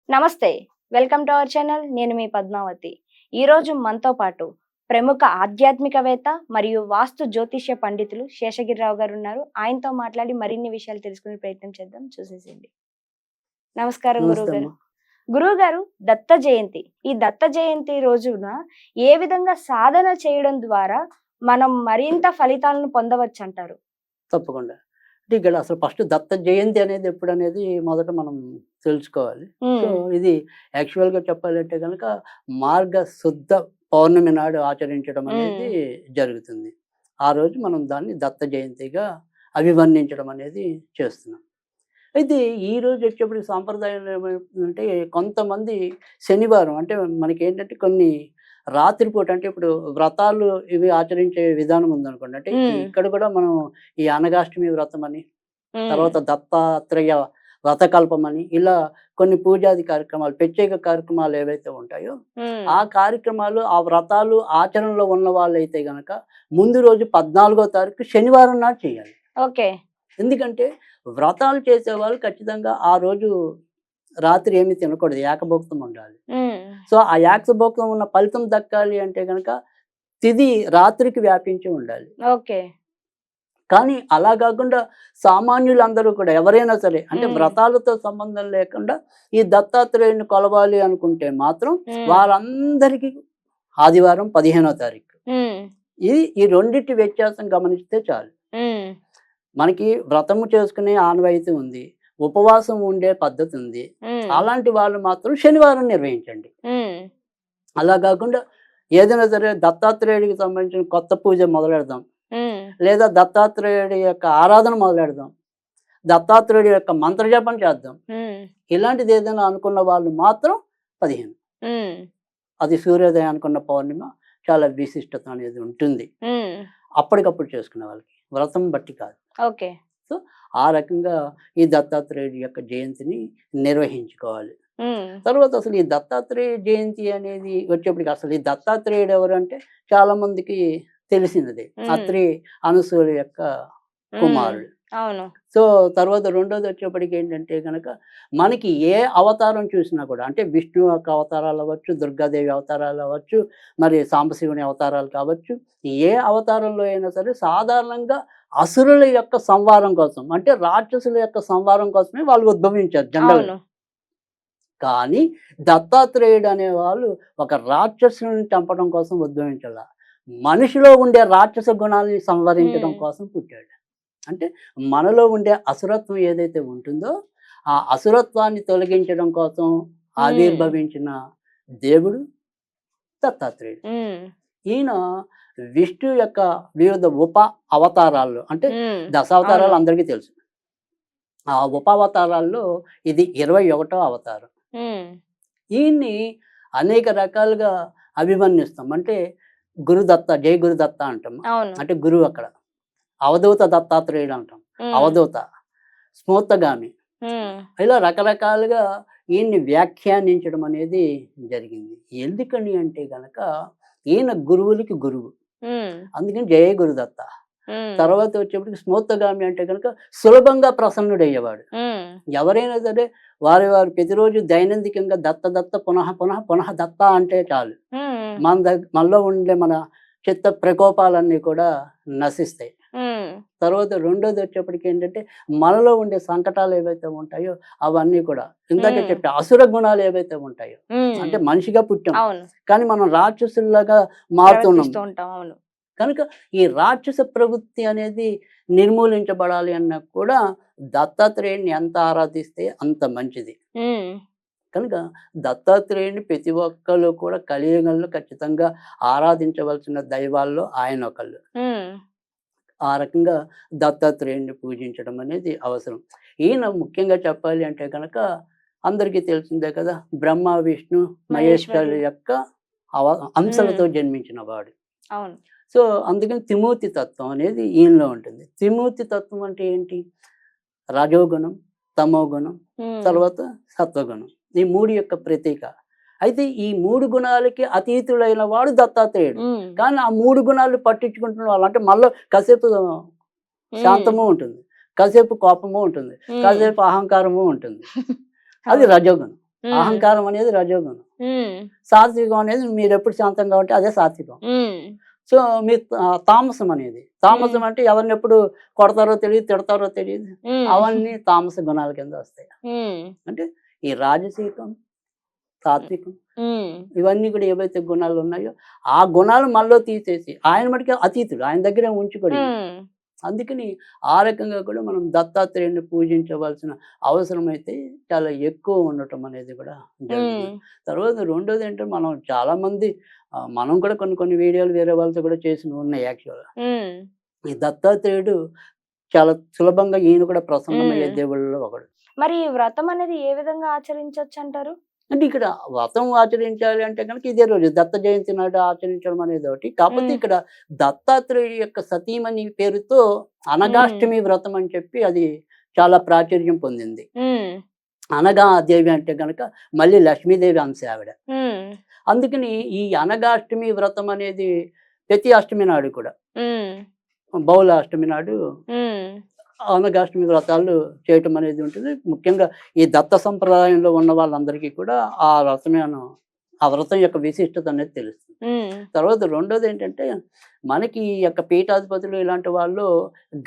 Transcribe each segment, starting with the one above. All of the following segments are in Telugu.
నమస్తే. Welcome to our channel. నేను మీ పద్మావతి. ఈరోజు మనతో పాటు ప్రముఖ ఆధ్యాత్మికవేత్త మరియు వాస్తు జ్యోతిష్య పండితులు శేషగిరిరావు గారు ఉన్నారు. ఆయనతో మాట్లాడి మరిన్ని విషయాలు తెలుసుకునే ప్రయత్నం చేద్దాం. చూసేసేయండి. నమస్కారం నమస్తే గురువుగారు. అమ్మా. గురువుగారు, దత్త జయంతి. ఈ దత్త జయంతి రోజున ఏ విధంగా సాధన చేయడం ద్వారా మనం మరింత ఫలితాలను పొందవచ్చంటారు? తప్పకుండా. అంటే ఇక్కడ అసలు ఫస్ట్ దత్త జయంతి అనేది ఎప్పుడనేది మొదట మనం తెలుసుకోవాలి. సో, ఇది యాక్చువల్‌గా చెప్పాలంటే గనక మార్గ శుద్ధ పౌర్ణమి నాడు ఆచరించడం అనేది జరుగుతుంది. ఆ రోజు మనం దాన్ని దత్త జయంతిగా అభివర్ణించడం అనేది చేస్తున్నాం. అయితే ఈ రోజు వచ్చేప్పటికి సాంప్రదాయంలో ఏమైందంటే కొంతమంది శనివారం అంటే మనకేంటంటే కొన్ని రాత్రిపూట అంటే ఇప్పుడు వ్రతాలు ఇవి ఆచరించే విధానం ఉందనుకోండి. అంటే ఇక్కడ కూడా మనం ఈ అనగాష్టమి వ్రతం అని, తర్వాత దత్తాత్రేయ వ్రతకల్పం అని ఇలా కొన్ని పూజాది కార్యక్రమాలు, ప్రత్యేక కార్యక్రమాలు ఏవైతే ఉంటాయో ఆ కార్యక్రమాలు, ఆ వ్రతాలు ఆచరణలో ఉన్న వాళ్ళైతే గనక ముందు రోజు 14వ తారీఖు శనివారం నాడు చేయాలి. ఓకే. ఎందుకంటే వ్రతాలు చేసేవాళ్ళు ఖచ్చితంగా ఆ రోజు రాత్రి ఏమి తినకూడదు, ఏకభోక్తం ఉండాలి. సో ఆ ఏకభోక్తం ఉన్న ఫలితం దక్కాలి అంటే గనక తిథి రాత్రికి వ్యాపించి ఉండాలి. ఓకే. కానీ అలా కాకుండా సామాన్యులందరూ కూడా ఎవరైనా సరే అంటే వ్రతాలతో సంబంధం లేకుండా ఈ దత్తాత్రేయుని కొలవాలి అనుకుంటే మాత్రం వాళ్ళందరికీ ఆదివారం 15వ తారీఖు. ఇది ఈ రెండింటి వ్యత్యాసం గమనిస్తే చాలు. మనకి వ్రతము చేసుకునే ఆనవాయితీ ఉంది, ఉపవాసం ఉండే పద్ధతి ఉంది. అలాంటి వాళ్ళు మాత్రం శనివారం నిర్వహించండి. అలా కాకుండా ఏదైనా సరే దత్తాత్రేయుడికి సంబంధించిన కొత్త పూజ మొదలెడదాం, లేదా దత్తాత్రేయుడి యొక్క ఆరాధన మొదలెడదాం, దత్తాత్రేయుడి యొక్క మంత్రజపం చేద్దాం, ఇలాంటిది ఏదైనా అనుకున్న వాళ్ళు మాత్రం 15. అది సూర్యోదయం అనుకున్న పౌర్ణిమ చాలా విశిష్టత అనేది ఉంటుంది. అప్పటికప్పుడు చేసుకునే వాళ్ళకి, వ్రతం బట్టి కాదు. ఓకే. సో ఆ రకంగా ఈ దత్తాత్రేయుడి యొక్క జయంతిని నిర్వహించుకోవాలి. తర్వాత అసలు ఈ దత్తాత్రేయ జయంతి అనేది వచ్చేప్పటికి అసలు ఈ దత్తాత్రేయుడు ఎవరు అంటే చాలా మందికి తెలిసినదే, అత్రి అనసూయ యొక్క కుమారుడు. అవును. సో తర్వాత రెండోది వచ్చేప్పటికి ఏంటంటే కనుక మనకి ఏ అవతారం చూసినా కూడా అంటే విష్ణు యొక్క అవతారాలు అవ్వచ్చు, దుర్గాదేవి అవతారాలు అవ్వచ్చు, మరి సాంబశివుని అవతారాలు కావచ్చు, ఏ అవతారంలో అయినా సరే సాధారణంగా అసురుల యొక్క సంహారం కోసం అంటే రాక్షసుల యొక్క సంహారం కోసమే వాళ్ళు ఉద్భవించారు జనరల్. కానీ దత్తాత్రేయుడు అనేవాళ్ళు ఒక రాక్షసుని చంపడం కోసం ఉద్భవించాల, మనిషిలో ఉండే రాక్షస గుణాలని సంహరించడం కోసం పుట్టాడు. అంటే మనలో ఉండే అసురత్వం ఏదైతే ఉంటుందో ఆ అసురత్వాన్ని తొలగించడం కోసం ఆవిర్భవించిన దేవుడు దత్తాత్రేయుడు. ఈయన విష్ణు యొక్క వివిధ ఉప అవతారాల్లో అంటే దశావతారాలు అందరికీ తెలుసు. ఆ ఉప అవతారాల్లో ఇది 21వ అవతారం. ఈయన్ని అనేక రకాలుగా అభివర్ణిస్తాం. అంటే గురుదత్త, జై గురుదత్త అంటాం. అంటే గురువు అక్కడ. అవధూత దత్తాత్రేయుడు అంటాం, అవధూత, స్మూర్తగామి, ఇలా రకరకాలుగా ఈయన్ని వ్యాఖ్యానించడం అనేది జరిగింది. ఎందుకని అంటే గనక ఈయన గురువులకి గురువు, అందుకని జయ గురుదత్త. తర్వాత వచ్చేప్పటికి స్మూర్తగామి అంటే కనుక సులభంగా ప్రసన్నుడయ్యేవాడు. ఎవరైనా సరే వారి ప్రతిరోజు దైనందికంగా దత్త దత్త పునః పునః పునః దత్త అంటే చాలు మనలో ఉండే మన చిత్త ప్రకోపాలన్నీ కూడా నశిస్తాయి. తర్వాత రెండోది వచ్చేప్పటికి ఏంటంటే మనలో ఉండే సంకటాలు ఏవైతే ఉంటాయో అవన్నీ కూడా ఇందాక చెప్పే అసుర గుణాలు ఏవైతే ఉంటాయో అంటే మనిషిగా పుట్టాం కానీ మనం రాక్షసుల్లాగా మారుతున్నాం కనుక ఈ రాక్షస ప్రవృత్తి అనేది నిర్మూలించబడాలి అన్నా కూడా దత్తాత్రేయుని ఎంత ఆరాధిస్తే అంత మంచిది. కనుక దత్తాత్రేయుని ప్రతి ఒక్కళ్ళు కూడా కలియుగంలో ఖచ్చితంగా ఆరాధించవలసిన దైవాల్లో ఆయన ఒకళ్ళు. ఆ రకంగా దత్తాత్రేయుని పూజించడం అనేది అవసరం. ఈయన ముఖ్యంగా చెప్పాలి అంటే కనుక అందరికీ తెలిసిందే కదా, బ్రహ్మ విష్ణు మహేశ్వరుల యొక్క అంశాలతో జన్మించిన వాడు. సో అందుకని త్రిమూర్తి తత్వం అనేది ఈయనలో ఉంటుంది. త్రిమూర్తి తత్వం అంటే ఏంటి? రజోగుణం, తమోగుణం, తర్వాత సత్వగుణం, ఈ మూడు యొక్క ప్రతీక. అయితే ఈ మూడు గుణాలకి అతీతుడైన వాడు దత్తాత్రేయుడు. కానీ ఆ మూడు గుణాలు పట్టించుకుంటున్న వాళ్ళు అంటే మనలో కాసేపు శాంతము ఉంటుంది, కాసేపు కోపము ఉంటుంది, కాసేపు అహంకారము ఉంటుంది, అది రజోగుణం. ఉమ్, అహంకారం అనేది రజోగుణం, ఉమ్, సాత్వికం అనేది మీరు ఎప్పుడు శాంతంగా ఉంటే అదే సాత్వికం. ఉమ్, సో మీ తామసం అనేది, తామసం ఉమ్, అంటే ఎవరిని ఎప్పుడు కొడతారో తెలియదు, తిడతారో తెలియదు, ఉమ్, అవన్నీ తామస గుణాల కింద వస్తాయి. ఉమ్, అంటే ఈ రాజసీకం, సాత్వికం, ఉమ్, ఇవన్నీ కూడా ఏవైతే గుణాలు ఉన్నాయో ఆ గుణాలు మనలో తీసేసి ఆయన మటుకే అతీతుడు, ఆయన దగ్గరే ఉంచుకోడు ఇవి. ఉమ్, అందుకని ఆ రకంగా కూడా మనం దత్తాత్రేయుని పూజించవలసిన అవసరం అయితే చాలా ఎక్కువ ఉండటం అనేది కూడా జరుగుతుంది. ఉమ్, తర్వాత రెండోది ఏంటంటే మనం చాలామంది మనం కూడా కొన్ని కొన్ని వీడియోలు వేరే వాళ్ళతో కూడా చేసినవి ఉన్నాయి యాక్చువల్గా. ఉమ్, ఈ దత్తాత్రేయుడు చాలా సులభంగా ఈయన కూడా ప్రసన్నమయ్యే ఉమ్. దేవుళ్ళలో ఒకడు. మరి ఈ వ్రతం అనేది ఏ విధంగా ఆచరించవచ్చు అంటారు? అంటే ఇక్కడ వ్రతం ఆచరించాలి అంటే కనుక ఇదే రోజు దత్త జయంతి నాడు ఆచరించడం అనేది ఒకటి. కాకపోతే ఉమ్, ఇక్కడ దత్తాత్రేయుడి యొక్క సతీమణి పేరుతో అనగాష్టమి వ్రతం అని చెప్పి అది చాలా ప్రాచుర్యం పొందింది. ఉమ్, అనగా దేవి అంటే గనక మళ్ళీ లక్ష్మీదేవి అంశ ఆవిడ. ఉమ్, అందుకని ఈ అనగాష్టమి వ్రతం అనేది ప్రతి అష్టమి నాడు కూడా, ఉమ్, బహుళ అష్టమి నాడు ఉమ్, అనగాష్టమి వ్రతాలు చేయటం అనేది ఉంటుంది. ముఖ్యంగా ఈ దత్త సంప్రదాయంలో ఉన్న వాళ్ళందరికీ కూడా ఆ వ్రతం యొక్క విశిష్టత అనేది తెలుస్తుంది. ఉమ్, తర్వాత రెండోది ఏంటంటే మనకి ఈ యొక్క పీఠాధిపతులు ఇలాంటి వాళ్ళు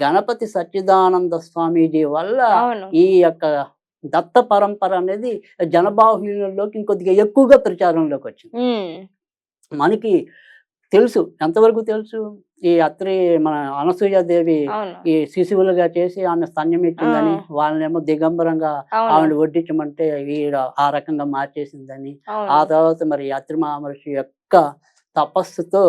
గణపతి సచ్చిదానంద స్వామీజీ వల్ల అవును. ఈ యొక్క దత్త పరంపర అనేది జనబాహుల్యంలోకి ఇంకొద్దిగా ఎక్కువగా ప్రచారంలోకి వచ్చింది. ఉమ్, మనకి తెలుసు, ఎంతవరకు తెలుసు, ఈ అత్రి మన అనసూయాదేవి అవును. ఈ శిశువులుగా చేసి ఆమె స్తన్యం ఇచ్చిందని, వాళ్ళనేమో దిగంబరంగా అవును. ఆవిడ వడ్డించమంటే ఈవిడ ఆ రకంగా మార్చేసిందని, ఆ అవును. తర్వాత మరి అత్రి మహర్షి యొక్క తపస్సుతో,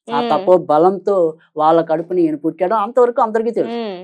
ఆ ఉమ్, తపో బలంతో వాళ్ళ కడుపుని ఈయన పుట్టాడో అంతవరకు అందరికీ తెలుసు. ఉమ్,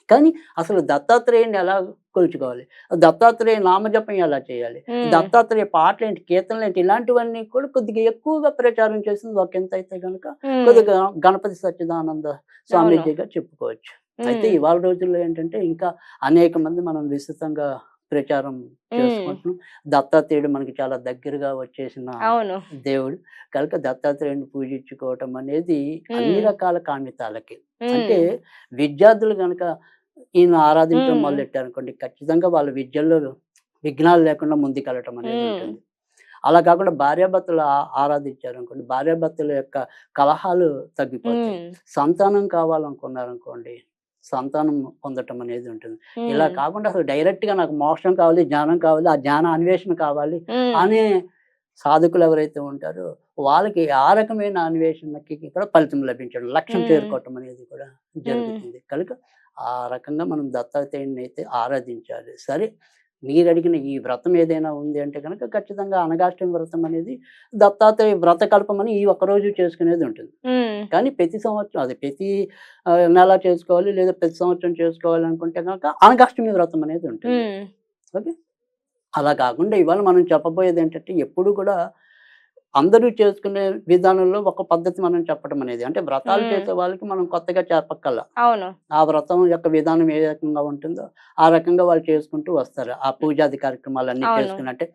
కానీ అసలు దత్తాత్రేయుని ఎలా కొలుచుకోవాలి, దత్తాత్రేయ నామజపం ఎలా చేయాలి, ఉమ్, దత్తాత్రేయ పాటలేంటి, కీర్తనలేంటి, ఇలాంటివన్నీ కూడా కొద్దిగా ఎక్కువగా ప్రచారం చేసింది ఒక ఎంత అయితే కనుక ఉమ్, కొద్దిగా గణపతి సచ్చిదానంద అవును. స్వామీజీగా చెప్పుకోవచ్చు. అయితే ఉమ్, ఇవాళ రోజుల్లో ఏంటంటే ఇంకా అనేక మంది మనం విస్తృతంగా ప్రచారం ఉమ్, చేసుకుంటున్నాం. దత్తాత్రేయుడు మనకి చాలా దగ్గరగా వచ్చేసిన అవును. దేవుడు కనుక దత్తాత్రేయుని పూజించుకోవటం అనేది అన్ని ఉమ్, రకాల కామితాలకి, అంటే ఉమ్, విద్యార్థులు కనుక ఈయన ఆరాధించడం ఉమ్, మొదలెట్టారనుకోండి, ఖచ్చితంగా వాళ్ళ విద్యల్లో విఘ్నాలు లేకుండా ముందుకెళ్ళటం అనేది ఉమ్, ఉంటుంది. అలా కాకుండా భార్యాభర్తలు ఆరాధించారనుకోండి, భార్యాభర్తల యొక్క కలహాలు తగ్గిపోతాయి. ఉమ్, సంతానం కావాలనుకున్నారనుకోండి, సంతానం పొందటం అనేది ఉంటుంది. ఇలా ఉమ్, కాకుండా అసలు డైరెక్ట్‌గా నాకు మోక్షం కావాలి, జ్ఞానం కావాలి, ఆ జ్ఞాన అన్వేషణ కావాలి ఉమ్, అనే సాధకులు ఎవరైతే ఉంటారో వాళ్ళకి ఆ రకమైన అన్వేషణకి కూడా ఫలితం లభించడం, లక్ష్యం ఉమ్, చేరుకోవటం అనేది కూడా ఉమ్, జరుగుతుంది. కనుక ఆ రకంగా మనం దత్తాత్రేయుడిని అయితే ఆరాధించాలి. సరే, మీరు అడిగిన ఈ వ్రతం ఏదైనా ఉంది అంటే కనుక ఖచ్చితంగా అనగాష్టమి వ్రతం అనేది దత్తాత్రేయ వ్రతకల్పం అని ఈ ఒక్కరోజు చేసుకునేది ఉంటుంది. ఉమ్, కానీ ప్రతి సంవత్సరం అది ప్రతి నెల చేసుకోవాలి, లేదా ప్రతి సంవత్సరం చేసుకోవాలి అనుకుంటే కనుక అనగాష్టమి వ్రతం అనేది ఉంటుంది. ఉమ్, ఓకే. అలా కాకుండా ఇవాళ మనం చెప్పబోయేది ఏంటంటే ఎప్పుడు కూడా అందరూ చేసుకునే విధానంలో ఒక పద్ధతి మనం చెప్పడం అనేది, అంటే వ్రతాలు ఉమ్, చేసే వాళ్ళకి మనం కొత్తగా చెప్పక్కర్లా. అవును. ఆ వ్రతం యొక్క విధానం ఏ రకంగా ఉంటుందో ఆ రకంగా వాళ్ళు చేసుకుంటూ వస్తారు. ఆ పూజాది కార్యక్రమాలన్నీ అవును. చేసుకుని, అంటే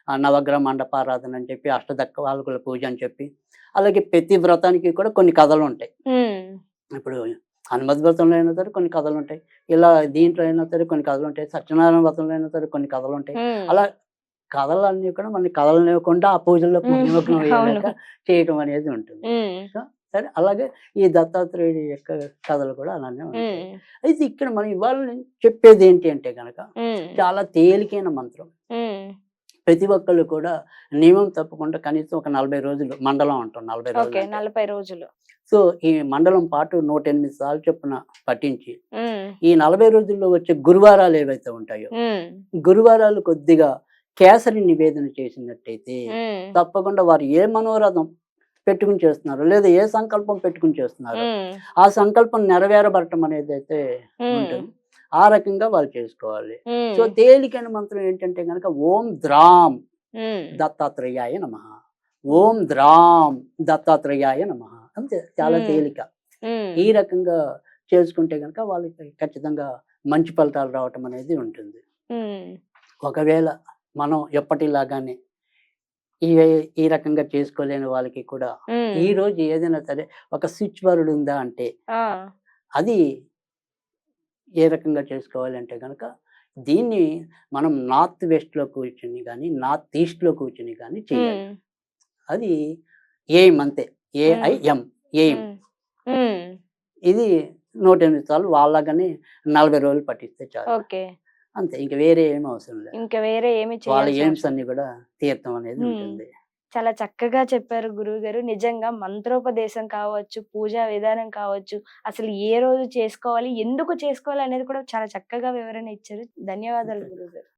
నవగ్రహ మండపారాధన అని చెప్పి, అష్టదక్వాలకుల పూజ అని చెప్పి, అలాగే ప్రతి వ్రతానికి కూడా కొన్ని కథలు ఉంటాయి. ఉమ్, ఇప్పుడు హనుమద్ వ్రతంలో అయినా సరే కొన్ని కథలు ఉంటాయి, ఇలా దీంట్లో అయినా సరే కొన్ని కథలు ఉంటాయి, సత్యనారాయణ వ్రతంలో అయినా సరే కొన్ని కథలు ఉంటాయి. ఉమ్, అలా కథలన్నీ కూడా మనకి కథలనివ్వకుండా ఆ పూజల్లో ఉమ్, నిమగ్నం అవును. అయ్యేలాగా చేయటం అనేది ఉంటుంది. ఉమ్, సో, సరే, అలాగే ఈ దత్తాత్రేయుడి యొక్క కథలు కూడా అలానే ఉంటాయి. ఉమ్, అయితే ఇక్కడ మనం ఇవాళ నేను చెప్పేది ఏంటి అంటే గనక ఉమ్, చాలా తేలికైన మంత్రం. ఉమ్, ప్రతి ఒక్కళ్ళు కూడా నియమం తప్పకుండా కనీసం ఒక 40 రోజులు మండలం అంటాం, 40 రోజులు ఓకే. అంటే. 40 రోజులు. సో ఈ మండలం పాటు 108 సార్లు చొప్పున పఠించి ఉమ్, ఈ 40 రోజుల్లో వచ్చే గురువారాలు ఏవైతే ఉంటాయో, ఉమ్, గురువారాలు కొద్దిగా కేసరి నివేదన చేసినట్టయితే ఉమ్, తప్పకుండా వారు ఏ మనోరథం పెట్టుకుని చేస్తున్నారు, లేదా ఏ సంకల్పం పెట్టుకుని చేస్తున్నారు, ఉమ్, ఆ సంకల్పం నెరవేరబడటం అనేది అయితే ఉమ్, ఉంటుంది. ఆ రకంగా వాళ్ళు చేసుకోవాలి. ఉమ్, సో తేలికైన మంత్రం ఏంటంటే గనక ఓం ద్రాం ఉమ్, దత్తాత్రేయాయ నమః, ఓం ద్రాం దత్తాత్రేయాయ నమః, అంతే, చాలా ఉమ్, తేలిక. ఉమ్, ఈ రకంగా చేసుకుంటే గనక వాళ్ళకి ఖచ్చితంగా మంచి ఫలితాలు రావటం అనేది ఉంటుంది. ఉమ్, ఒకవేళ మనం ఎప్పటిలాగానే ఈ ఈ రకంగా చేసుకోలేని వాళ్ళకి కూడా ఉమ్, ఈ రోజు ఏదైనా సరే ఒక స్విచ్ వర్డ్ ఉందా అంటే ఆ, అది ఏ రకంగా చేసుకోవాలి అంటే గనక దీన్ని మనం నార్త్ వెస్ట్‌లో కూర్చొని గాని, నార్త్ ఈస్ట్‌లో కూర్చొని గాని చేయాలి. ఉమ్, అది ఎయిమ్ అంతే. ఉమ్, ఏఐఎం ఎయిమ్. ఉమ్, ఉమ్, ఇది 108 సార్లు వాళ్ళలాగానే 40 రోజులు పట్టిస్తే చాలు. ఓకే. అంతే. ఇంక వేరే ఏమి అవసరం లేదు. ఇంకా వేరే ఏమి వాళ్ళ చేయాల్సిన ఎయిమ్స్ అవసరం అన్నీ కూడా తీర్థం అనేది ఉమ్. ఉంటుంది. చాలా చక్కగా చెప్పారు గురువుగారు. నిజంగా మంత్రోపదేశం కావచ్చు, పూజా విధానం కావచ్చు, అసలు ఏ రోజు చేసుకోవాలి, ఎందుకు చేసుకోవాలి అనేది కూడా చాలా చక్కగా వివరణ ఇచ్చారు. ధన్యవాదాలు గురువుగారు.